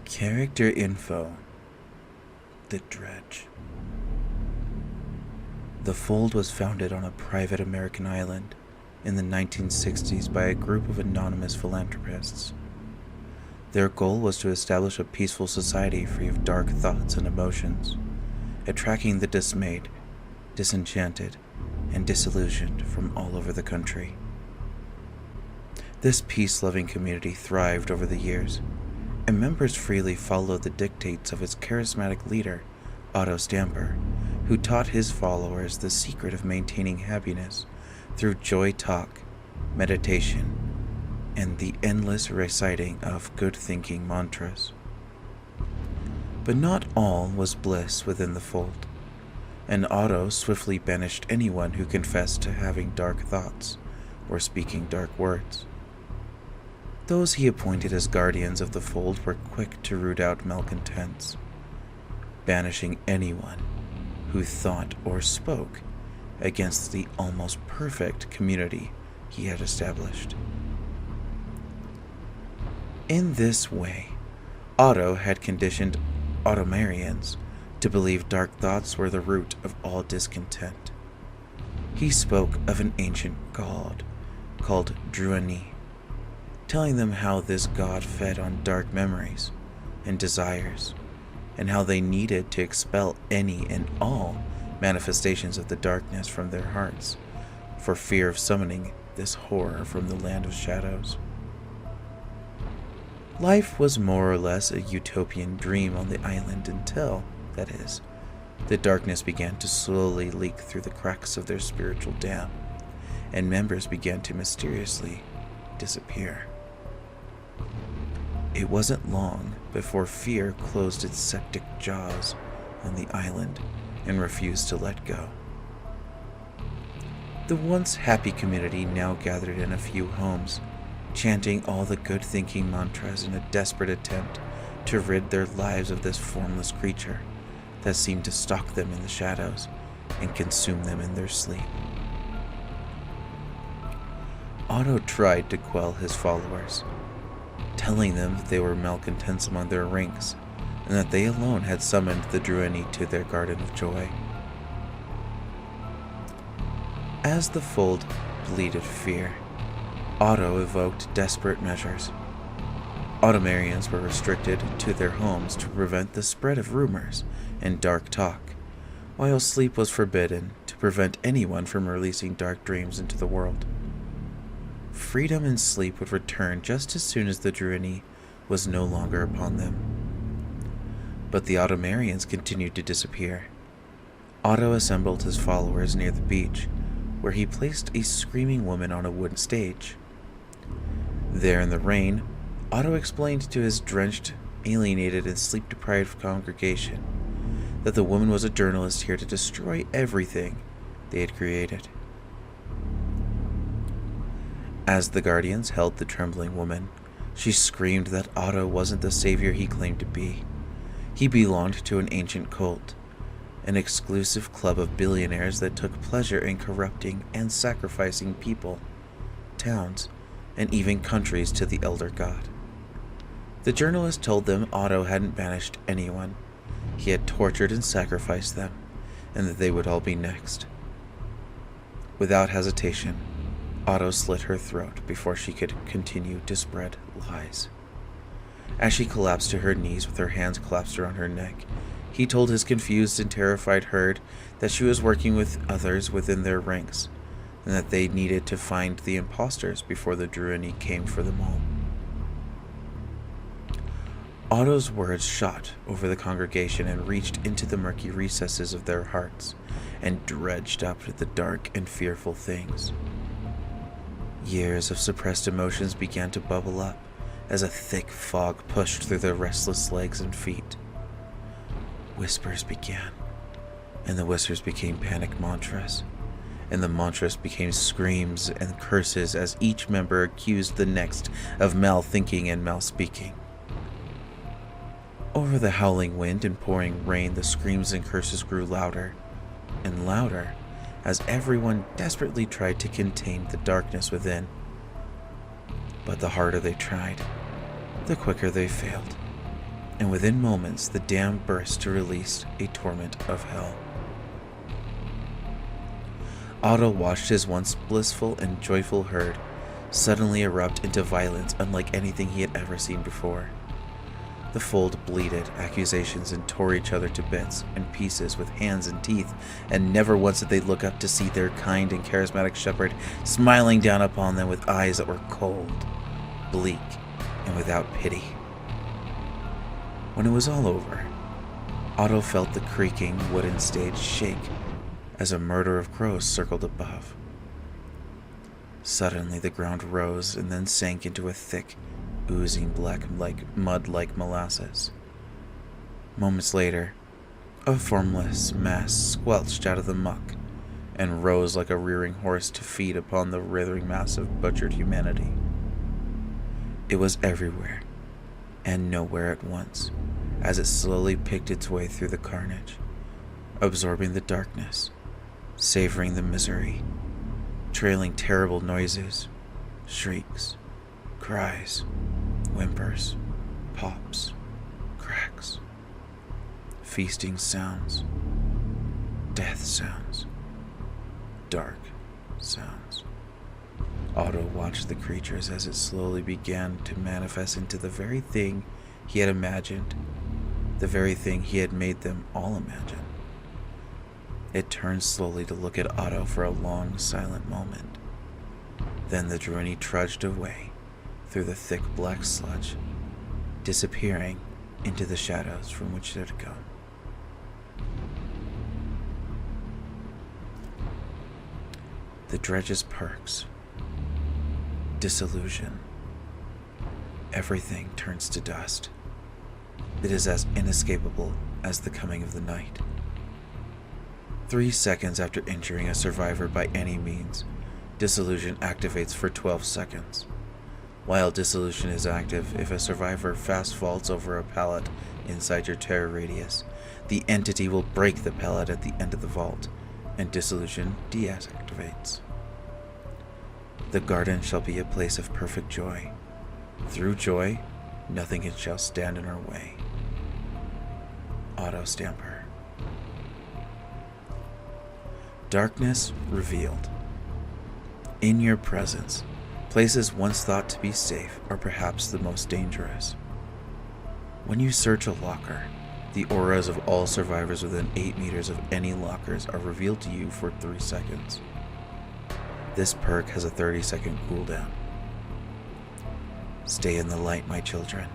Character info. The Dredge. The Fold was founded on a private American island in the 1960s by a group of anonymous philanthropists. Their goal was to establish a peaceful society free of dark thoughts and emotions, attracting the dismayed, disenchanted, and disillusioned from all over the country. This peace-loving community thrived over the years, and members freely followed the dictates of its charismatic leader, Otto Stamper, who taught his followers the secret of maintaining happiness through joy talk, meditation, and the endless reciting of good-thinking mantras. But not all was bliss within the Fold, and Otto swiftly banished anyone who confessed to having dark thoughts or speaking dark words. Those he appointed as guardians of the Fold were quick to root out malcontents, banishing anyone who thought or spoke against the almost perfect community he had established. In this way, Otto had conditioned Ottomarians to believe dark thoughts were the root of all discontent. He spoke of an ancient god called Druani, telling them how this god fed on dark memories and desires, and how they needed to expel any and all manifestations of the darkness from their hearts, for fear of summoning this horror from the land of shadows. Life was more or less a utopian dream on the island until, that is, the darkness began to slowly leak through the cracks of their spiritual dam, and members began to mysteriously disappear. It wasn't long before fear closed its septic jaws on the island and refused to let go. The once happy community now gathered in a few homes, chanting all the good-thinking mantras in a desperate attempt to rid their lives of this formless creature that seemed to stalk them in the shadows and consume them in their sleep. Otto tried to quell his followers, telling them that they were malcontents among their ranks, and that they alone had summoned the Druani to their garden of joy. As the Fold bleeded fear, Otto evoked desperate measures. Ottomarians were restricted to their homes to prevent the spread of rumors and dark talk, while sleep was forbidden to prevent anyone from releasing dark dreams into the world. Freedom and sleep would return just as soon as the Druani was no longer upon them. But the Ottomarians continued to disappear. Otto assembled his followers near the beach, where he placed a screaming woman on a wooden stage. There in the rain, Otto explained to his drenched, alienated, and sleep-deprived congregation that the woman was a journalist here to destroy everything they had created. As the guardians held the trembling woman, she screamed that Otto wasn't the savior he claimed to be. He belonged to an ancient cult, an exclusive club of billionaires that took pleasure in corrupting and sacrificing people, towns, and even countries to the elder god. The journalist told them Otto hadn't banished anyone. He had tortured and sacrificed them, and that they would all be next. Without hesitation, Otto slit her throat before she could continue to spread lies. As she collapsed to her knees with her hands clasped around her neck, he told his confused and terrified herd that she was working with others within their ranks, and that they needed to find the imposters before the Druani came for them all. Otto's words shot over the congregation and reached into the murky recesses of their hearts, and dredged up the dark and fearful things. Years of suppressed emotions began to bubble up as a thick fog pushed through their restless legs and feet. Whispers began, and the whispers became panic mantras, and the mantras became screams and curses as each member accused the next of mal-thinking and mal-speaking. Over the howling wind and pouring rain, the screams and curses grew louder and louder as everyone desperately tried to contain the darkness within. But the harder they tried, the quicker they failed. and within moments the dam burst to release a torrent of hell. Otto watched his once blissful and joyful herd suddenly erupt into violence unlike anything he had ever seen before. The fold bleated accusations and tore each other to bits and pieces with hands and teeth, and never once did they look up to see their kind and charismatic shepherd smiling down upon them with eyes that were cold, bleak, and without pity. When it was all over, Otto felt the creaking wooden stage shake as a murder of crows circled above. Suddenly the ground rose and then sank into a thick, oozing black mud like molasses. Moments later, a formless mass squelched out of the muck and rose like a rearing horse to feed upon the writhing mass of butchered humanity. It was everywhere and nowhere at once, as it slowly picked its way through the carnage, absorbing the darkness, savoring the misery, trailing terrible noises, shrieks, cries, whimpers, pops, cracks, feasting sounds, death sounds, dark sounds. Otto watched the creatures as it slowly began to manifest into the very thing he had imagined, the very thing he had made them all imagine. It turned slowly to look at Otto for a long, silent moment. Then the drownee trudged away through the thick black sludge, disappearing into the shadows from which it had come. The Dredge's perks. Disillusion. Everything turns to dust. It is as inescapable as the coming of the night. 3 seconds after injuring a survivor by any means, dissolution activates for 12 seconds. While dissolution is active, if a survivor fast falls over a pallet inside your terror radius, the entity will break the pallet at the end of the vault, and dissolution deactivates. The garden shall be a place of perfect joy. Through joy, nothing shall stand in our way. Otto Stamper. Darkness revealed. In your presence, places once thought to be safe are perhaps the most dangerous. When you search a locker, the auras of all survivors within 8 meters of any lockers are revealed to you for 3 seconds. This perk has a 30-second cooldown. Stay in the light, my children.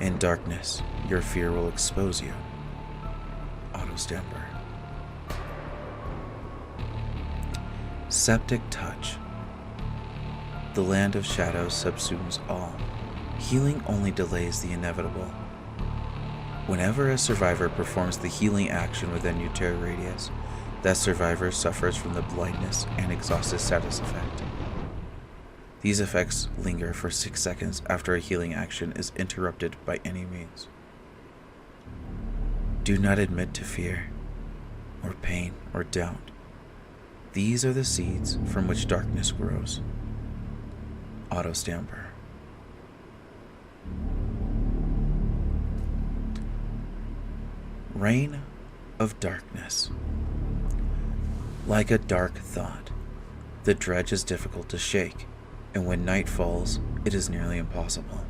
In darkness, your fear will expose you. Otto Stamper. Septic Touch. The land of shadows subsumes all. Healing only delays the inevitable. Whenever a survivor performs the healing action within your terror radius, that survivor suffers from the blindness and exhausted status effect. These effects linger for 6 seconds after a healing action is interrupted by any means. Do not admit to fear, or pain, or doubt. These are the seeds from which darkness grows. Otto Stamper. Reign of Darkness. Like a dark thought, the dredge is difficult to shake, and when night falls, it is nearly impossible.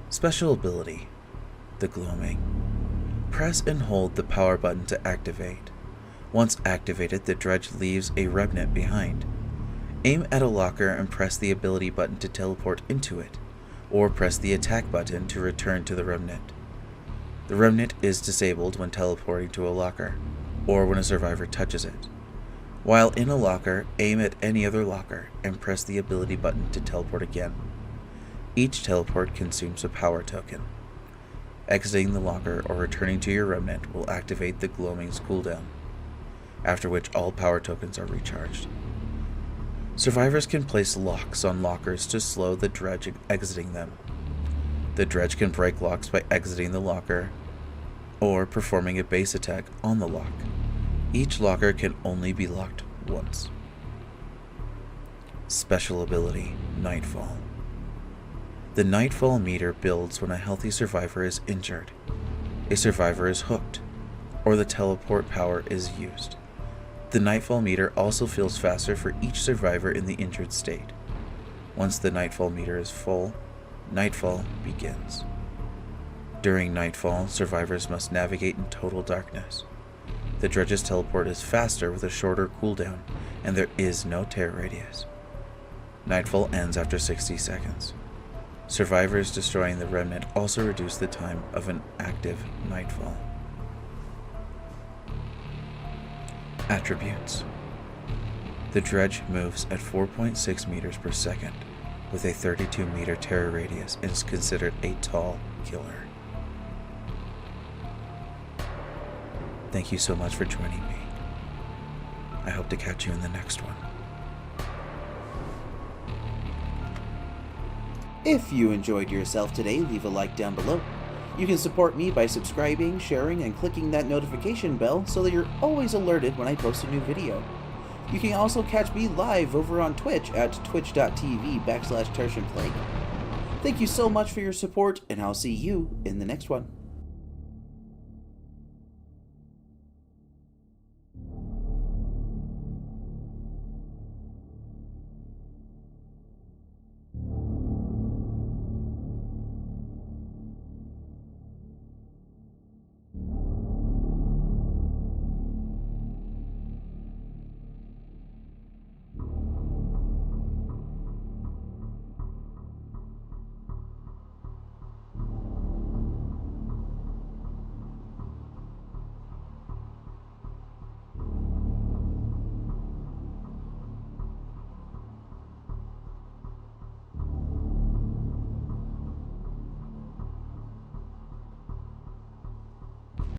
Special ability, the Glooming. Press and hold the power button to activate. Once activated, the dredge leaves a remnant behind. Aim at a locker and press the ability button to teleport into it, or press the attack button to return to the remnant. The remnant is disabled when teleporting to a locker, or when a survivor touches it. While in a locker, aim at any other locker and press the ability button to teleport again. Each teleport consumes a power token. Exiting the locker or returning to your remnant will activate the Glooming's cooldown, after which all power tokens are recharged. Survivors can place locks on lockers to slow the dredge exiting them. The dredge can break locks by exiting the locker or performing a base attack on the lock. Each locker can only be locked once. Special ability, Nightfall. The Nightfall meter builds when a healthy survivor is injured, a survivor is hooked, or the teleport power is used. The Nightfall meter also fills faster for each survivor in the injured state. Once the Nightfall meter is full, Nightfall begins. During Nightfall, survivors must navigate in total darkness. The Dredge's teleport is faster with a shorter cooldown, and there is no tear radius. Nightfall ends after 60 seconds. Survivors destroying the remnant also reduce the time of an active Nightfall. Attributes. The Dredge moves at 4.6 meters per second, with a 32 meter terror radius, and is considered a tall killer. Thank you so much for joining me. I hope to catch you in the next one. If you enjoyed yourself today, leave a like down below. You can support me by subscribing, sharing, and clicking that notification bell so that you're always alerted when I post a new video. You can also catch me live over on Twitch at twitch.tv/TarshanPlague. Thank you so much for your support, and I'll see you in the next one.